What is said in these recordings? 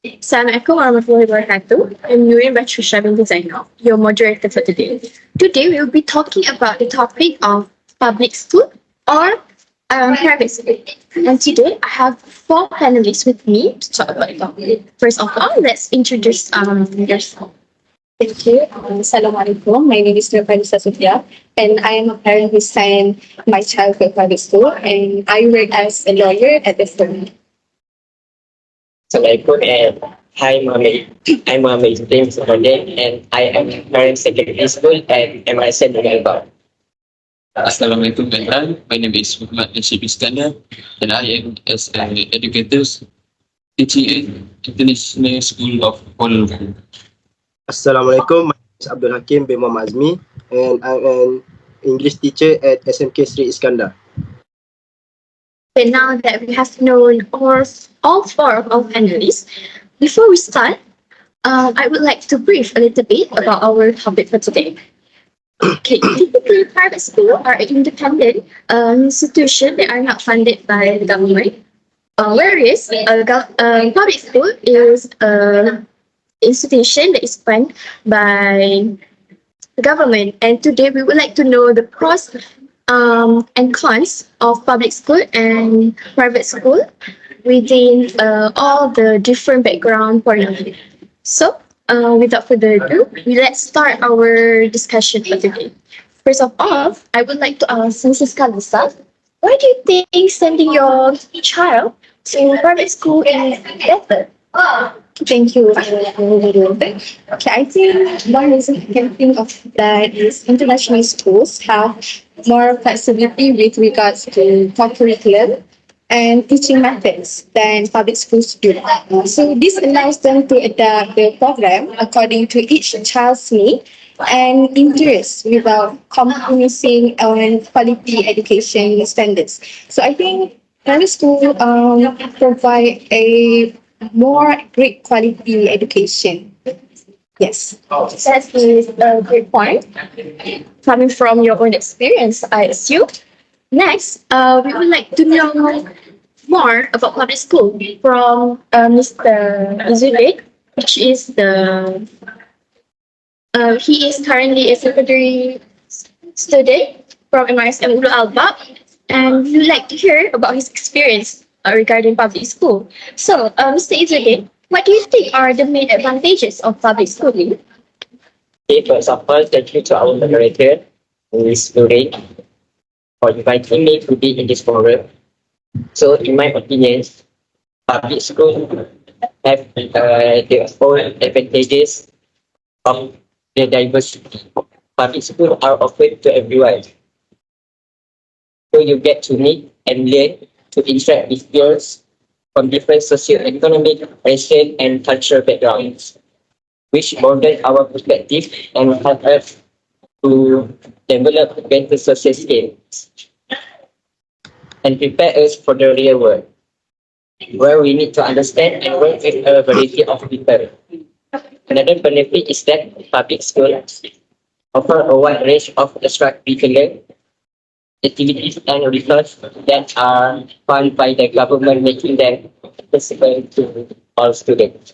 Assalamualaikum warahmatullahi wabarakatuh. I'm Nurin Batrisha binti Zainal, your moderator for today. Today we'll be talking about the topic of public school or private school. And today I have four panelists with me to talk about the topic. First of all, let's introduce yourself. Thank you. Assalamualaikum. My name is Nurfanisa Sofia, and I am a parent who sent my child to a private school, and I work as a lawyer at the firm. Assalamualaikum and hi Mohammed. I'm Mohammed James Morgan and I am current secondary school at MRSN Melbourne. Assalamualaikum everyone. My name is Muhammad Nasib Iskandar and I am as an educator teaching at International School of Kuala Lumpur. Assalamualaikum, my name is Abdul Hakim bin Muhammad Azmi and I'm an English teacher at SMK Sri Iskandar. And now that we have known all four of our panelists, before we start, I would like to brief a little bit about our topic for today. Okay, typically private schools are an independent institution that are not funded by the government, whereas public school is an institution that is funded by the government. And today we would like to know the pros and cons of public school and private school within all the different background point of view. So, without further ado, let's start our discussion for today. First of all, I would like to ask Mrs. Kalisa, why do you think sending your child to private school is better? Thank you. Okay, I think one reason I can think of that is international schools have more flexibility with regards to curriculum and teaching methods than public schools do. So this allows them to adapt the program according to each child's need and interest without compromising on quality education standards. So I think private school provide a more great quality education. Yes. That is a great point. Coming from your own experience, I assume. Next, we would like to know more about public school from Mr. Izudin, which is he is currently a secondary student from MRSM Ulu Albab, and we would like to hear about his experience regarding public school. So, Mr. Izudin, what do you think are the main advantages of public schooling? Okay, first of all, thank you to our moderator, who is Nurin, for inviting me to be in this forum. So, in my opinion, public school have their own advantages of the diversity. Public schools are offered to everyone. So you get to meet and learn to interact with peers from different socio-economic, racial, and cultural backgrounds, which broaden our perspective and help us to develop better social skills and prepare us for the real world, where we need to understand and work with a variety of people. Another benefit is that public schools offer a wide range of extracurricular activities and resources that are funded by the government, making them accessible to all students.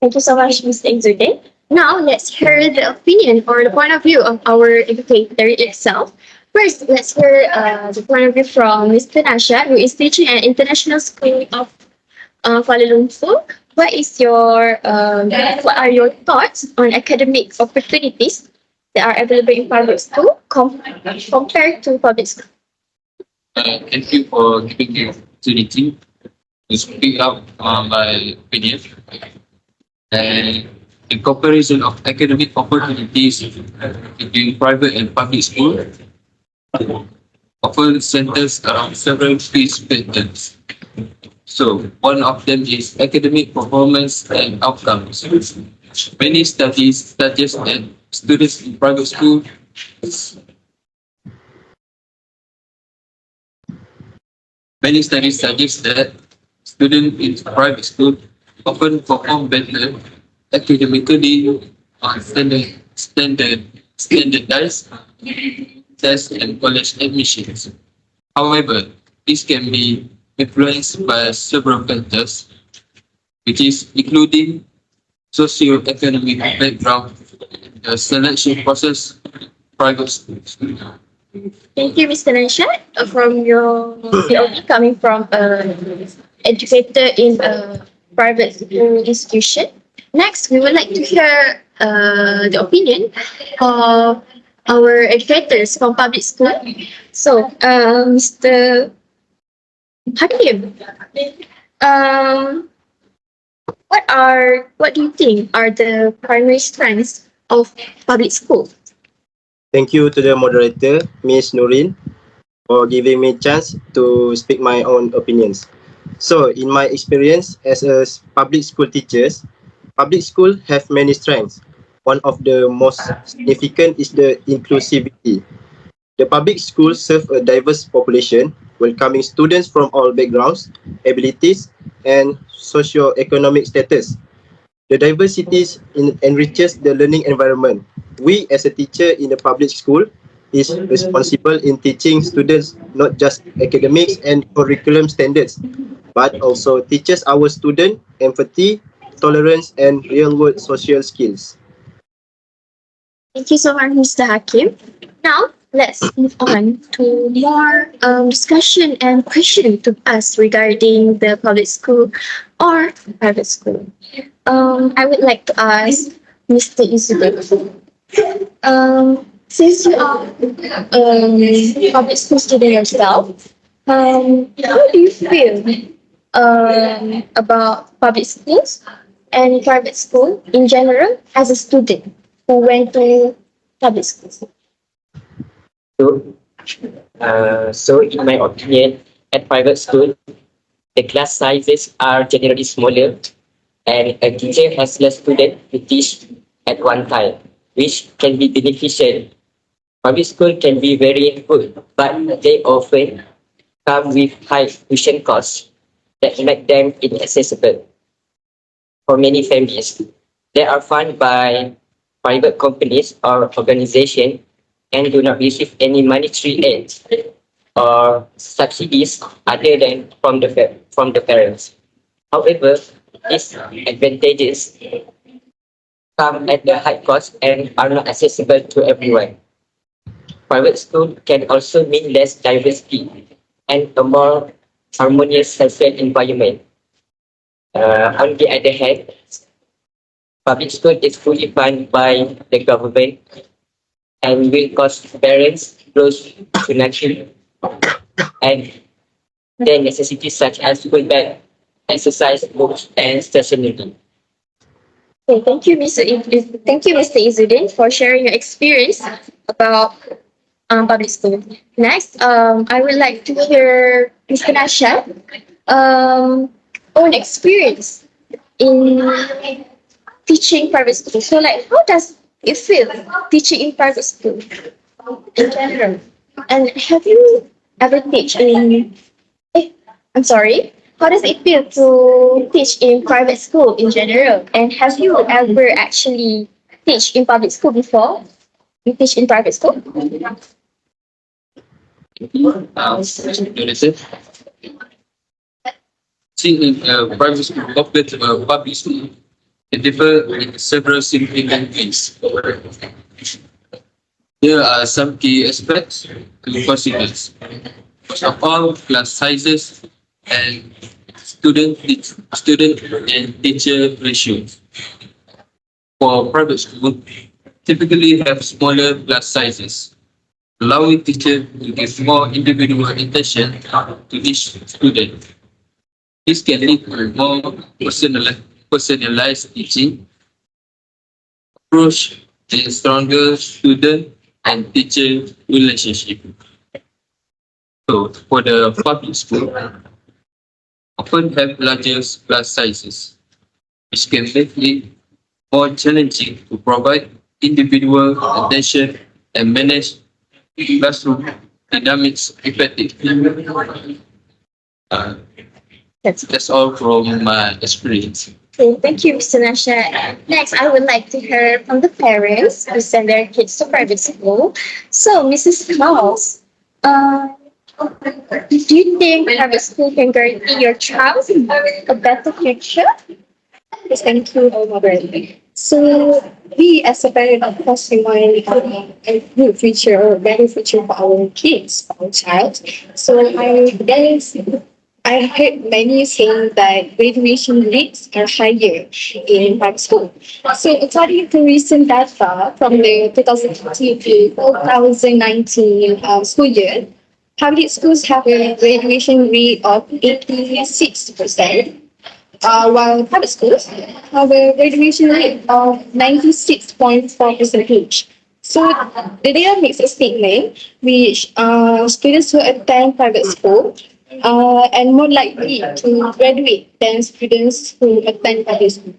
Thank you so much, Mr. Izudin. Now, let's hear the opinion or the point of view of our educator itself. First, let's hear the point of view from Mr. Nasha, who is teaching at International School of Kuala Lumpur. What are your thoughts on academic opportunities that are available in private school compared to public school? Thank you for giving the opportunity to speak out on my opinion. And in comparison of academic opportunities between private and public school, often centers around several key factors. So one of them is academic performance and outcomes. Many studies suggest that students in private school students in private school often perform better academically on standardized tests and college admissions. However, this can be influenced by several factors, which is including socio-economic background, the selection process, private schools. Thank you, Mr. Nanshat, from your POV coming from an educator in a private school institution. Next, we would like to hear the opinion of our educators from public school. So, Mr. Hakim, um, what do you think are the primary strengths of public school? Thank you to the moderator, Ms. Nurin, for giving me chance to speak my own opinions. So, in my experience as a public school teachers, public school have many strengths. One of the most significant is the inclusivity. The public schools serve a diverse population, welcoming students from all backgrounds, abilities, and socio-economic status. The diversity enriches the learning environment. We, as a teacher in a public school, is responsible in teaching students not just academics and curriculum standards, but also teaches our students empathy, tolerance, and real-world social skills. Thank you so much, Mr. Hakim. Now, let's move on to more discussion and question to us regarding the public school or private school. I would like to ask Mr. Isabel. Since you are public school student yourself, how do you feel about public schools and private school in general as a student who went to public schools? So in my opinion, at private school, the class sizes are generally smaller and a teacher has less students to teach at one time, which can be beneficial. Public school can be very good, but they often come with high tuition costs that make them inaccessible for many families. They are funded by private companies or organizations and do not receive any monetary aid or subsidies other than from the parents. However, these advantages come at a high cost and are not accessible to everyone. Private school can also mean less diversity and a more harmonious social environment. On the other hand, public school is fully funded by the government and will cost parents close to nothing, and their necessities such as school bag, exercise books, and stationery. Okay, thank you, Mr. Izzuddin, for sharing your experience about public school. Next, I would like to hear Mr. Nasha own experience in teaching private school. So, like, how does it feel teaching in private school in general? And have you ever teach in? I'm sorry. How does it feel to teach in private school in general? And have you ever actually teach in public school before? You teach in private school? Donation. See, in private school compared to public school, it differs in several significant ways. There are some key aspects to consider. First of all, class sizes and student and teacher ratios. For private school, typically have smaller class sizes, allowing teachers to give more individual attention to each student. This can lead to more personalized teaching approach and stronger student and teacher relationship. So for the public school, often have larger class sizes, which can make it more challenging to provide individual attention and manage classroom dynamics effectively. That's all from my experience. Okay, thank you, Mr. Nasha. Next, I would like to hear from the parents who send their kids to private school. So, Mrs. Claus, do you think private school can guarantee your child a better future? Yes, thank you, moderator. So we as a parent, of course, we want a good future or better future for our kids, for our child. So I heard many saying that graduation rates are higher in private school. So according to recent data from the 2015 to 2019 school year, public schools have a graduation rate of 86%, while private schools have a graduation rate of 96.4%. So the data makes a statement which students who attend private school and more likely to graduate than students who attend public school.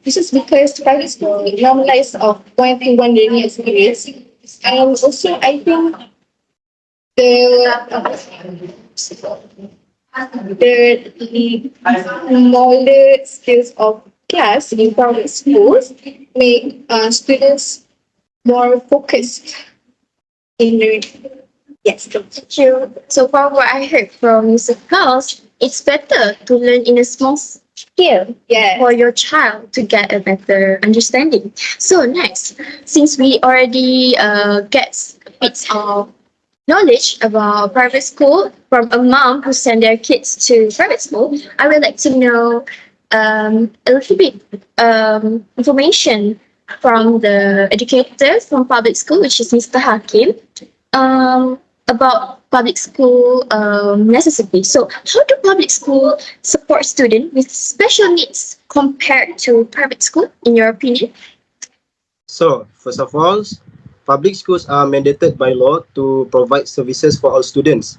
This is because private school normalize of one-to-one learning experience, and also I think the the knowledge skills of class in private schools make students more focused in learning. Yes. Thank you. So far, what I heard from Mr. Klaus, it's better to learn in a small scale Yeah. for your child to get a better understanding. So next, since we already get bits of knowledge about private school from a mom who sent their kids to private school, I would like to know a little bit information from the educator from public school, which is Mr. Hakim, about public school necessity. So how do public school support students with special needs compared to private school, in your opinion? So, first of all, public schools are mandated by law to provide services for all students,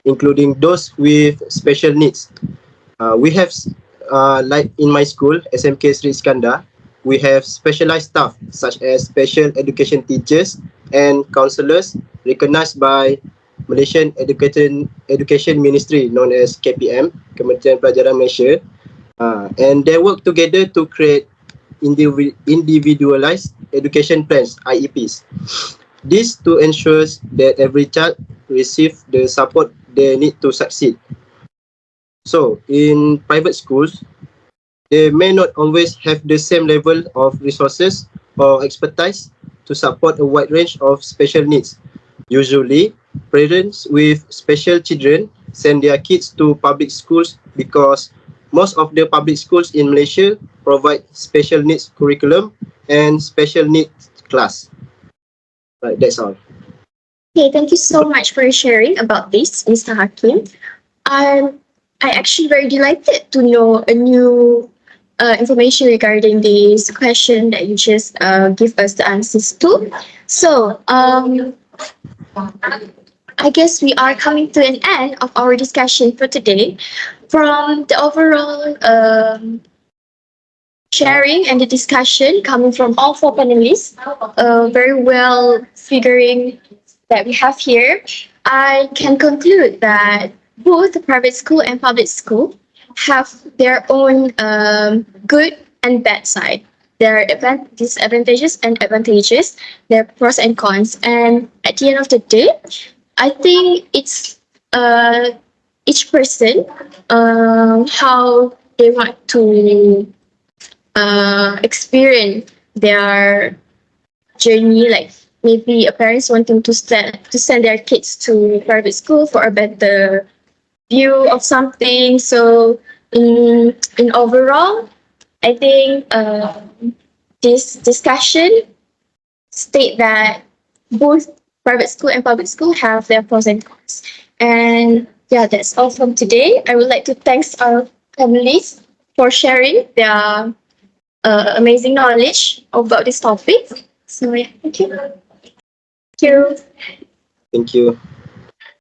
including those with special needs. We have, like in my school, SMK Sri Iskandar, we have specialized staff such as special education teachers and counselors recognized by Malaysian Education Ministry, known as KPM, Kementerian Pelajaran Malaysia, and they work together to create individualized education plans, IEPs. This to ensure that every child receive the support they need to succeed. So, in private schools, they may not always have the same level of resources or expertise to support a wide range of special needs. Usually, parents with special children send their kids to public schools because most of the public schools in Malaysia provide special needs curriculum and special needs class. Right, that's all. Okay, thank you so much for sharing about this, Mr. Hakim. I'm actually very delighted to know a new information regarding this question that you just give us the answers to. So, I guess we are coming to an end of our discussion for today. From the overall sharing and the discussion coming from all four panelists, very well figuring that we have here, I can conclude that both the private school and public school have their own good and bad side. There are disadvantages and advantages, there are pros and cons. And at the end of the day, I think it's each person how they want to experience their journey. Like maybe a parents wanting to send their kids to private school for a better view of something. So in overall, I think this discussion state that both private school and public school have their pros and cons. And yeah, that's all from today. I would like to thank our panelists for sharing their amazing knowledge about this topic. So yeah, thank you. Thank you. Thank you.